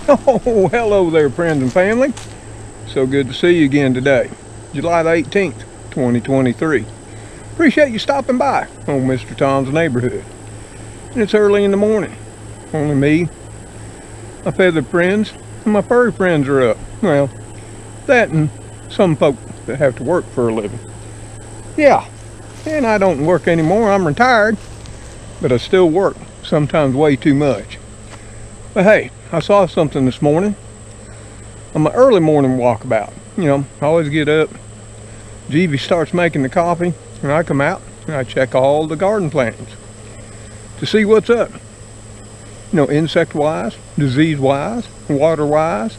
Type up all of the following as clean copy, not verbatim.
Oh, hello there, friends and family. So good to see you again today, July the 18th, 2023. Appreciate you stopping by on Mr. Tom's neighborhood. And it's early in the morning. Only me, my feathered friends, and my furry friends are up. Well, that and some folk that have to work for a living. Yeah, and I don't work anymore. I'm retired, but I still work, sometimes way too much. But hey, I saw something this morning on my early morning walkabout. You know, I always get up, Jeevy starts making the coffee, and I come out and I check all the garden plantings to see what's up. You know, insect-wise, disease-wise, water-wise,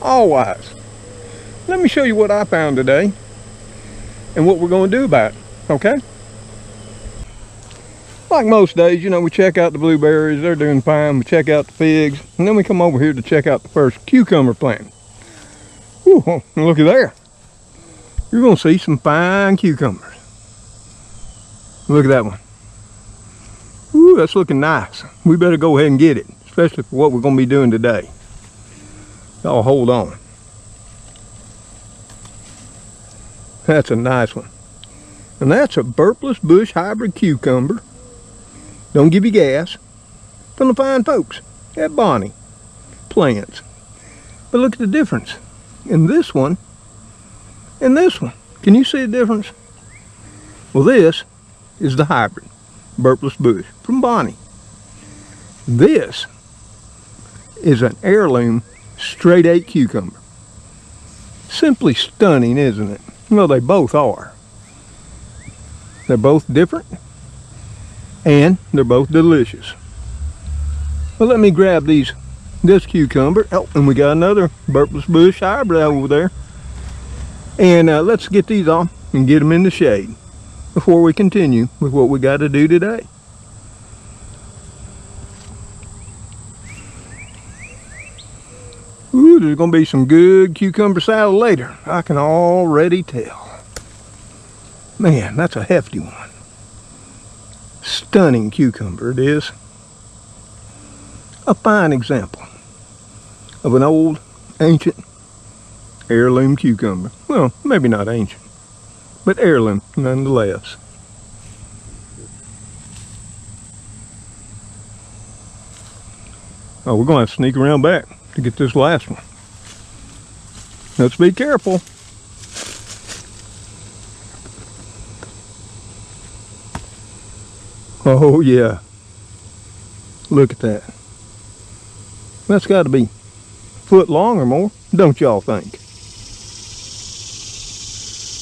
all-wise. Let me show you what I found today and what we're going to do about it, okay? Like most days, you know, we check out the blueberries, they're doing fine. We check out the figs, and then we come over here to check out the first cucumber plant. Ooh, looky there. You're going to see some fine cucumbers. Look at that one. Ooh, that's looking nice. We better go ahead and get it, especially for what we're going to be doing today. Y'all hold on. That's a nice one. And that's a burpless bush hybrid cucumber. Don't give you gas. From the fine folks at Bonnie Plants. But look at the difference in this one and this one. Can you see the difference? Well, this is the hybrid burpless bush from Bonnie. This is an heirloom straight 8 cucumber. Simply stunning, isn't it? Well, they both are. They're both different, and they're both delicious. Well, let me grab this cucumber. Oh, and we got another burpless bush hybrid over there. And let's get these on and get them in the shade before we continue with what we got to do today. Ooh, there's going to be some good cucumber salad later. I can already tell. Man, that's a hefty one. Stunning cucumber it is. A fine example of an old, ancient heirloom cucumber. Well, maybe not ancient, but heirloom nonetheless. Oh, we're going to have to sneak around back to get this last one. Let's be careful. Oh yeah, look at that. That's got to be a foot long or more, don't y'all think?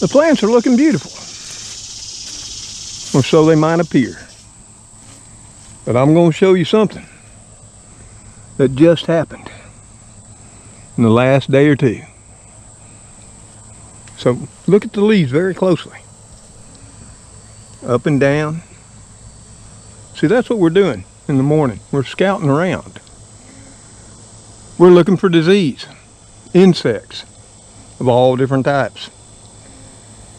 The plants are looking beautiful, or so they might appear. But I'm going to show you something that just happened in the last day or two. So look at the leaves very closely, up and down. See, that's what we're doing in the morning. We're scouting around. We're looking for disease, insects of all different types,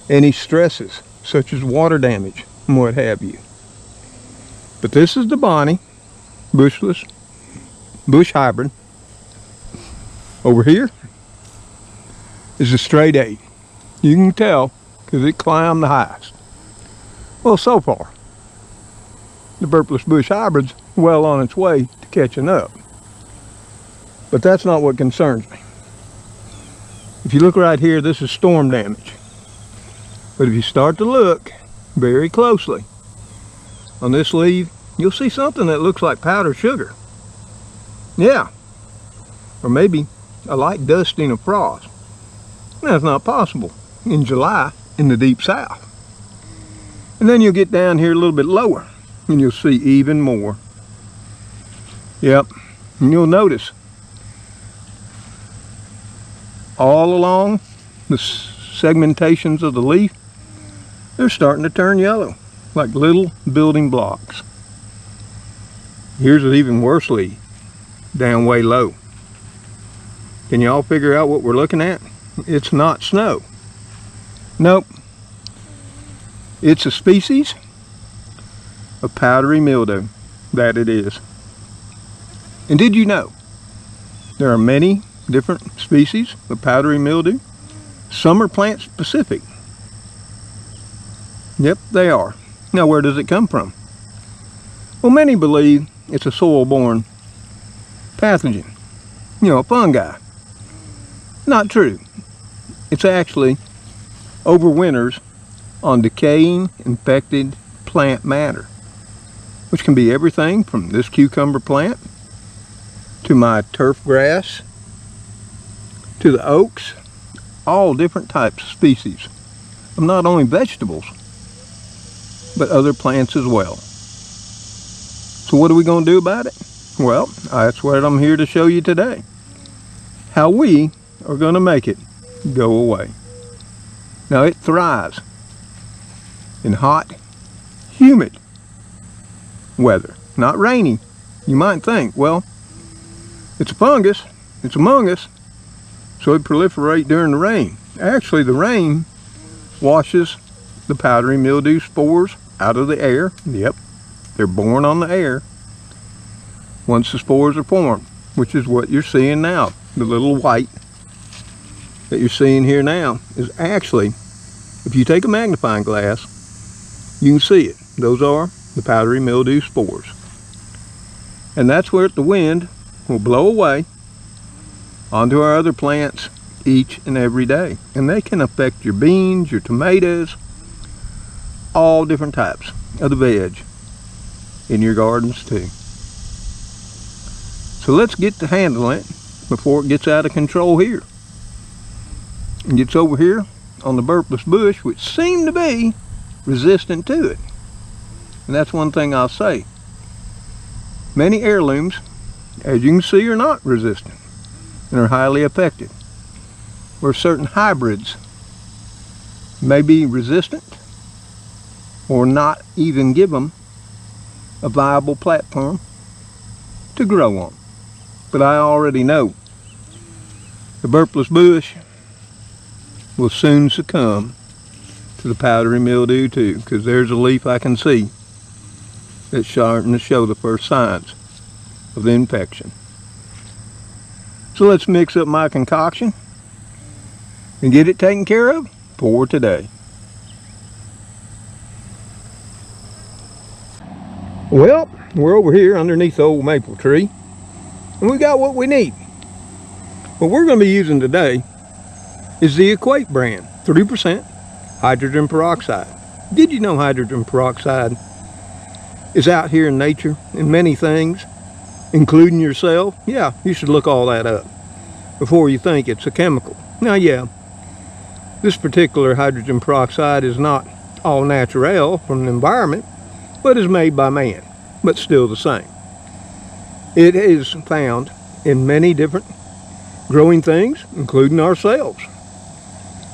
any stresses such as water damage and what have you. But this is the Bonnie bushless bush hybrid. Over here is a straight 8. You can tell because it climbed the highest. Well, so far the burpless bush hybrid's well on its way to catching up. But that's not what concerns me. If you look right here, this is storm damage. But if you start to look very closely on this leaf, you'll see something that looks like powdered sugar. Yeah. Or maybe a light dusting of frost. That's not possible in July in the deep south. And then you'll get down here a little bit lower and you'll see even more. Yep, and you'll notice all along the segmentations of the leaf, they're starting to turn yellow, like little building blocks. Here's an even worse leaf, down way low. Can y'all figure out what we're looking at? It's not snow. Nope. It's a species of powdery mildew, that it is. And did you know There are many different species of powdery mildew. Some are plant specific. Yep, they are. Now, where does it come from? Well, many believe it's a soil-borne pathogen, a fungi. Not true. It's actually overwinters on decaying, infected plant matter, which can be everything from this cucumber plant to my turf grass to the oaks, all different types of species of not only vegetables but other plants as well. So what are we going to do about it? Well, that's what I'm here to show you today. How we are going to make it go away. Now, it thrives in hot, humid weather, not rainy. You might think, well, it's a fungus, it's among us, so it proliferates during the rain. Actually, the rain washes the powdery mildew spores out of the air. Yep, they're born on the air once the spores are formed, which is what you're seeing now. The little white that you're seeing here now is actually, if you take a magnifying glass, you can see it. Those are the powdery mildew spores. And that's where the wind will blow away onto our other plants each and every day. And they can affect your beans, your tomatoes, all different types of the veg in your gardens too. So let's get to handling it before it gets out of control here. And gets over here on the burpless bush, which seem to be resistant to it. And that's one thing I'll say. Many heirlooms, as you can see, are not resistant and are highly effective, where certain hybrids may be resistant or not even give them a viable platform to grow on. But I already know the burpless bush will soon succumb to the powdery mildew too, because there's a leaf I can see that's starting to show the first signs of the infection. So let's mix up my concoction and get it taken care of for today. Well, we're over here underneath the old maple tree, and we got what we need. What we're going to be using today is the Equate brand, 3% hydrogen peroxide. Did you know hydrogen peroxide is out here in nature in many things, including yourself? Yeah, you should look all that up before you think it's a chemical. Now, yeah, this particular hydrogen peroxide is not all natural from the environment, but is made by man, but still the same. It is found in many different growing things, including ourselves.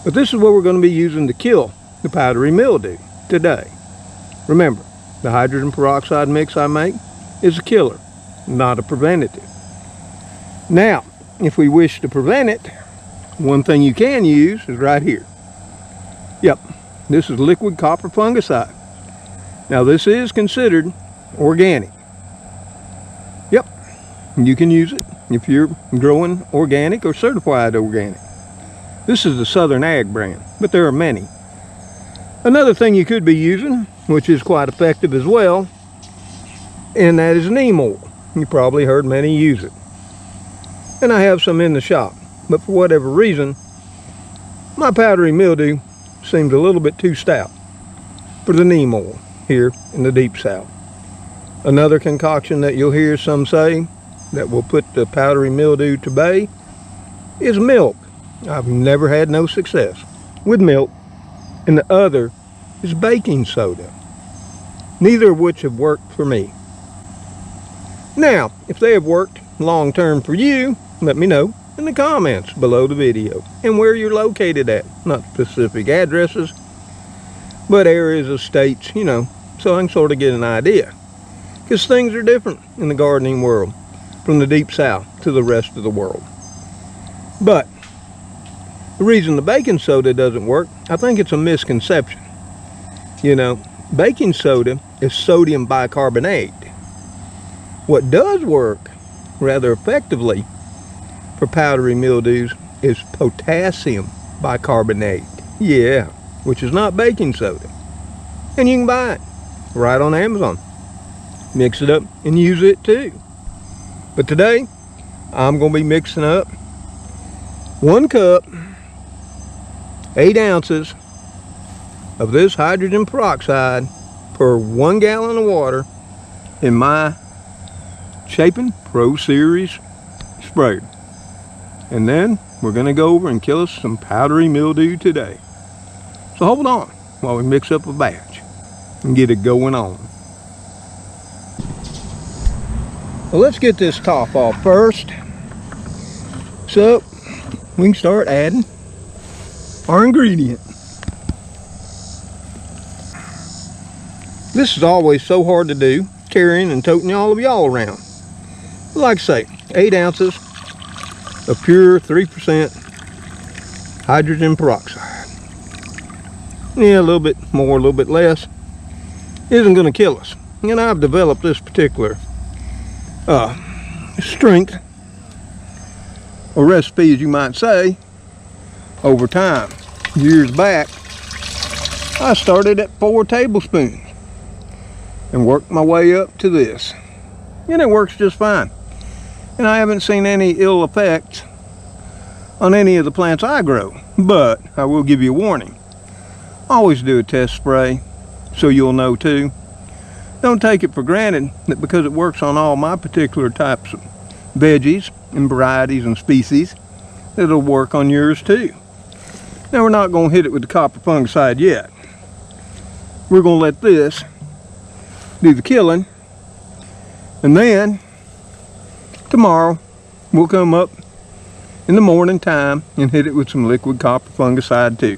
But this is what we're going to be using to kill the powdery mildew today. Remember, the hydrogen peroxide mix I make is a killer, not a preventative. Now, if we wish to prevent it, one thing you can use is right here. Yep, this is liquid copper fungicide. Now, this is considered organic. Yep, you can use it if you're growing organic or certified organic. This is the Southern Ag brand, but there are many. Another thing you could be using, which is quite effective as well, and that is neem oil. You probably heard many use it. And I have some in the shop, but for whatever reason, my powdery mildew seems a little bit too stout for the neem oil here in the deep south. Another concoction that you'll hear some say that will put the powdery mildew to bay is milk. I've never had no success with milk. And the other is baking soda, neither of which have worked for me. Now, if they have worked long term for you, let me know in the comments below the video and where you're located at. Not specific addresses, but areas of states, so I can sort of get an idea. Because things are different in the gardening world from the deep south to the rest of the world. But the reason the baking soda doesn't work, I think it's a misconception. Baking soda is sodium bicarbonate. What does work rather effectively for powdery mildews is potassium bicarbonate. Yeah, which is not baking soda. And you can buy it right on Amazon. Mix it up and use it too. But today, I'm going to be mixing up 1 cup, 8 ounces of this hydrogen peroxide per 1 gallon of water in my Chapin Pro Series sprayer. And then we're going to go over and kill us some powdery mildew today. So hold on while we mix up a batch and get it going on. Well, let's get this top off first. So we can start adding our ingredient. This is always so hard to do, carrying and toting all of y'all around. Like I say, 8 ounces of pure 3% hydrogen peroxide. Yeah, a little bit more, a little bit less isn't going to kill us. And I've developed this particular strength or recipe, as you might say, over time. Years back, I started at 4 tablespoons and worked my way up to this, and it works just fine. And I haven't seen any ill effects on any of the plants I grow. But I will give you a warning: always do a test spray so you'll know too. Don't take it for granted that because it works on all my particular types of veggies and varieties and species, that it'll work on yours too. Now, we're not going to hit it with the copper fungicide yet. We're going to let this do the killing, and then tomorrow we'll come up in the morning time and hit it with some liquid copper fungicide too.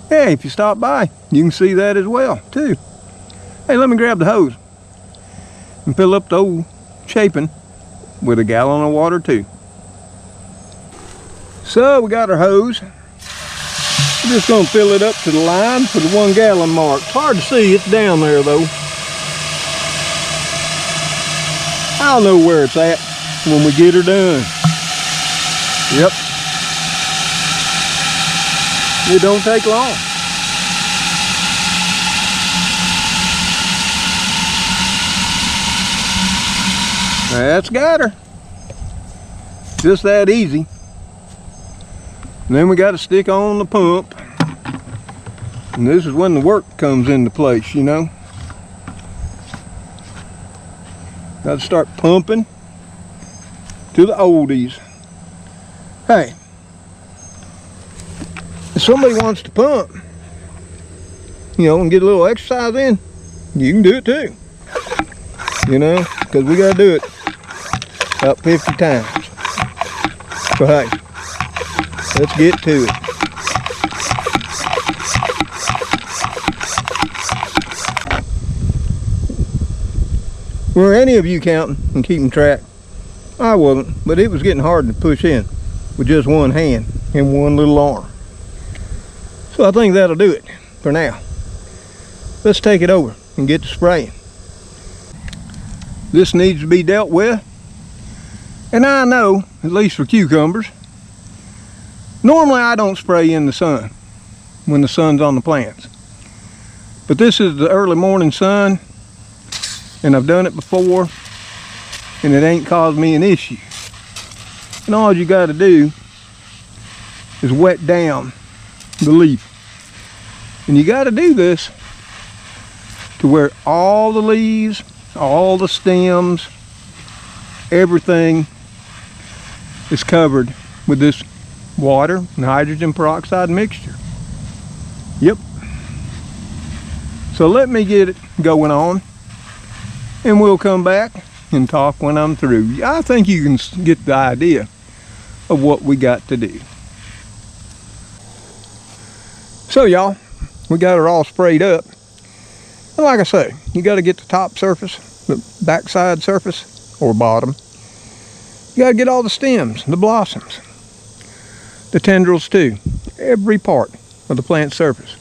Hey, if you stop by, you can see that as well too. Hey, let me grab the hose and fill up the old Chapin with a gallon of water too. So we got our hose. We're just going to fill it up to the line for the 1 gallon mark. It's hard to see, it's down there though. I'll know where it's at when we get her done. Yep. It don't take long. That's got her. Just that easy. And then we got to stick on the pump. And this is when the work comes into place, you know. Got to start pumping to the oldies. Hey, if somebody wants to pump, you know, and get a little exercise in, you can do it too. You know, because we got to do it up 50 times. So hey, let's get to it. Were any of you counting and keeping track? I wasn't, but it was getting hard to push in with just one hand and one little arm. So I think that'll do it for now. Let's take it over and get to spraying. This needs to be dealt with. And I know, at least for cucumbers, normally I don't spray in the sun when the sun's on the plants. But this is the early morning sun, and I've done it before, and it ain't caused me an issue. And all you got to do is wet down the leaf. And you got to do this to where all the leaves, all the stems, everything is covered with this water and hydrogen peroxide mixture. Yep. So let me get it going on, and we'll come back and talk when I'm through. I think you can get the idea of what we got to do. So y'all, we got her all sprayed up. And like I say, you got to get the top surface, the backside surface or bottom. You got to get all the stems, the blossoms, the tendrils too. Every part of the plant surface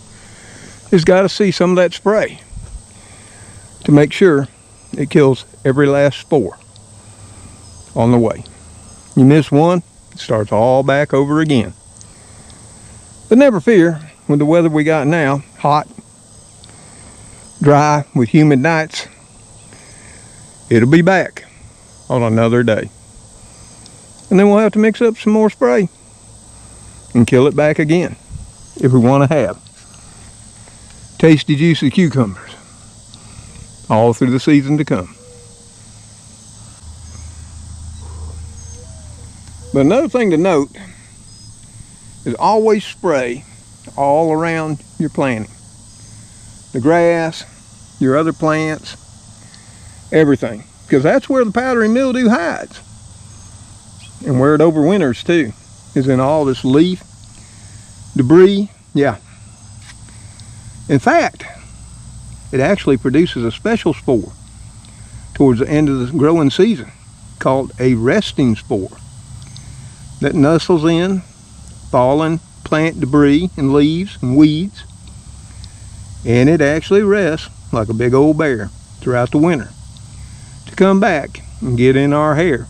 has got to see some of that spray to make sure it kills every last spore on the way. You miss one, it starts all back over again. But never fear, with the weather we got now, hot, dry, with humid nights, it'll be back on another day. And then we'll have to mix up some more spray and kill it back again if we want to have tasty, juicy cucumbers all through the season to come. But another thing to note is always spray all around your planting. The grass, your other plants, everything. Because that's where the powdery mildew hides. And where it overwinters too, is in all this leaf, debris, yeah. In fact, it actually produces a special spore towards the end of the growing season called a resting spore that nestles in fallen plant debris and leaves and weeds, and it actually rests like a big old bear throughout the winter to come back and get in our hair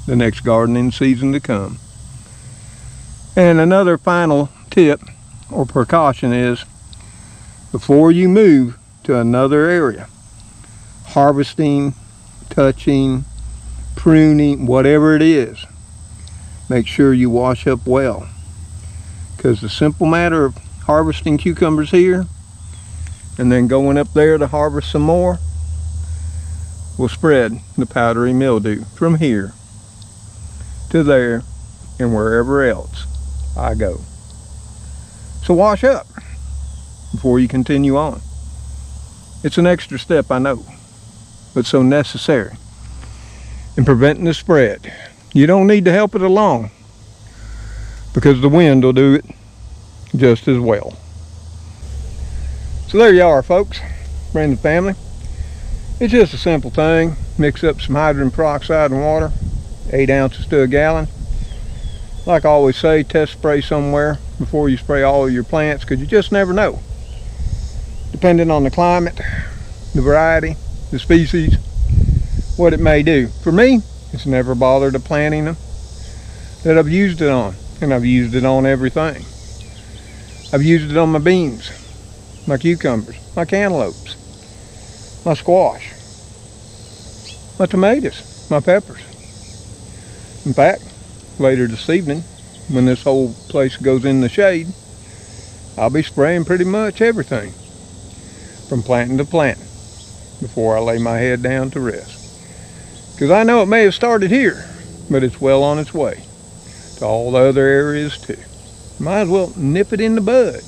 the next gardening season to come. And another final tip or precaution is, before you move to another area, harvesting, touching, pruning, whatever it is, make sure you wash up well. Because the simple matter of harvesting cucumbers here and then going up there to harvest some more will spread the powdery mildew from here to there and wherever else I go. So wash up before you continue on. It's an extra step, I know, but so necessary in preventing the spread. You don't need to help it along, because the wind will do it just as well. So there you are, folks, friends and family. It's just a simple thing. Mix up some hydrogen peroxide and water, 8 ounces to a gallon. Like I always say, test spray somewhere before you spray all of your plants, because you just never know. Depending on the climate, the variety, the species, what it may do. For me, it's never bothered a planting them that I've used it on, and I've used it on everything. I've used it on my beans, my cucumbers, my cantaloupes, my squash, my tomatoes, my peppers. In fact, later this evening, when this whole place goes in the shade, I'll be spraying pretty much everything from planting to planting before I lay my head down to rest. Because I know it may have started here, but it's well on its way to all the other areas too. Might as well nip it in the bud,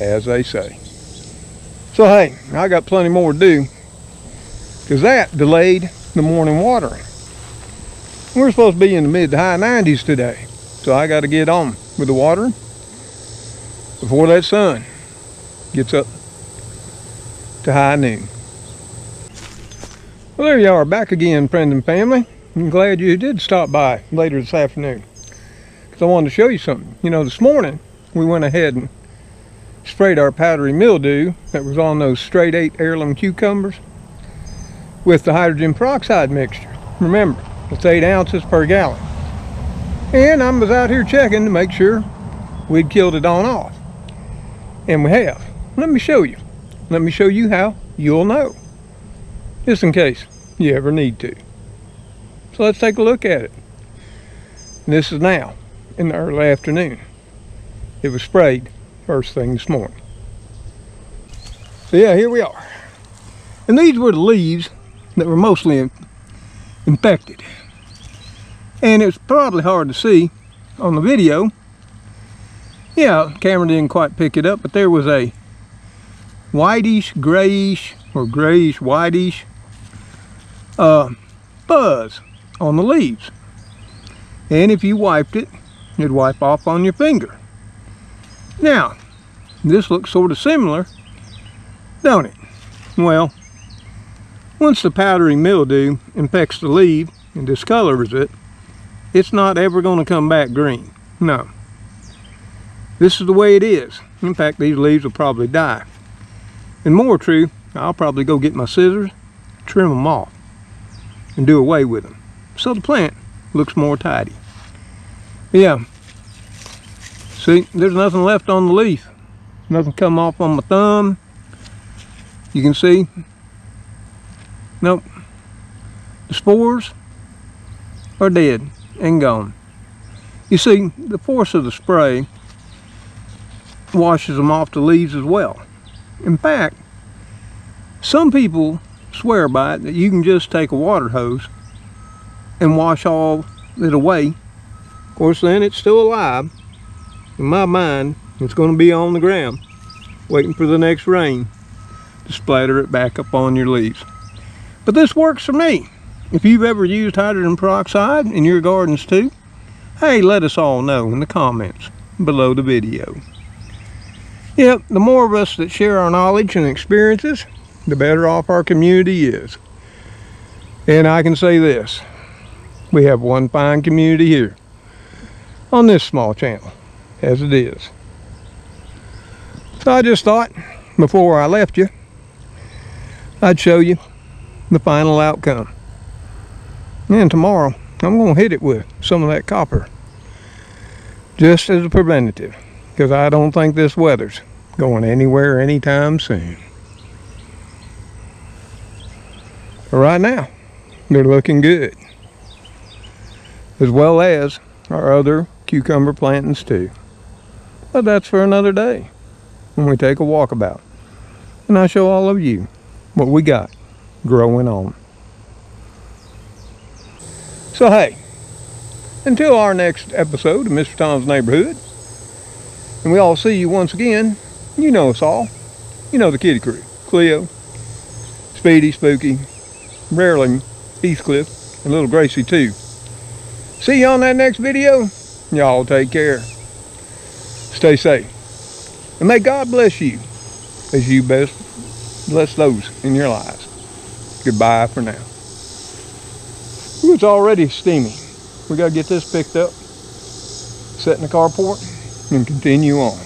as they say. So hey, I got plenty more to do, because that delayed the morning watering. We're supposed to be in the mid to high 90s today, so I got to get on with the watering before that sun gets up to high noon. Well, there you are, back again, friends and family. I'm glad you did stop by later this afternoon, because I wanted to show you something. You know, this morning we went ahead and sprayed our powdery mildew that was on those straight 8 heirloom cucumbers with the hydrogen peroxide mixture. Remember, it's 8 ounces per gallon. And I was out here checking to make sure we'd killed it on off. And we have. Let me show you. Let me show you how you'll know, just in case you ever need to. So let's take a look at it. This is now in the early afternoon. It was sprayed first thing this morning. So yeah, here we are. And these were the leaves that were mostly infected. And it's probably hard to see on the video. Yeah, the camera didn't quite pick it up, but there was a whitish, grayish, or grayish, whitish buzz on the leaves. And if you wiped it, it'd wipe off on your finger. Now, this looks sort of similar, don't it? Well, once the powdery mildew infects the leaf and discolors it, it's not ever going to come back green. No. This is the way it is. In fact, these leaves will probably die. And more true, I'll probably go get my scissors, trim them off, and do away with them, so the plant looks more tidy. Yeah. See, there's nothing left on the leaf. Nothing come off on my thumb. You can see. Nope. The spores are dead and gone. You see, the force of the spray washes them off the leaves as well. In fact, some people swear by it that you can just take a water hose and wash all it away. Of course, then it's still alive. In my mind, it's going to be on the ground, waiting for the next rain to splatter it back up on your leaves. But this works for me. If you've ever used hydrogen peroxide in your gardens too, hey, let us all know in the comments below the video. Yep, the more of us that share our knowledge and experiences, the better off our community is. And I can say this, we have one fine community here on this small channel, as it is. So I just thought, before I left you, I'd show you the final outcome. And tomorrow, I'm going to hit it with some of that copper, just as a preventative, because I don't think this weather's going anywhere anytime soon. But right now, they're looking good, as well as our other cucumber plantings too. But that's for another day, when we take a walkabout, and I show all of you what we got growing on. So hey, until our next episode of Mr. Tom's Neighborhood, and we all see you once again, you know us all. You know the kitty crew. Cleo, Speedy, Spooky, rarely Heathcliff, and little Gracie too. See you on that next video. Y'all take care. Stay safe. And may God bless you as you best bless those in your lives. Goodbye for now. Ooh, it's already steamy. We got to get this picked up, set in the carport, and continue on.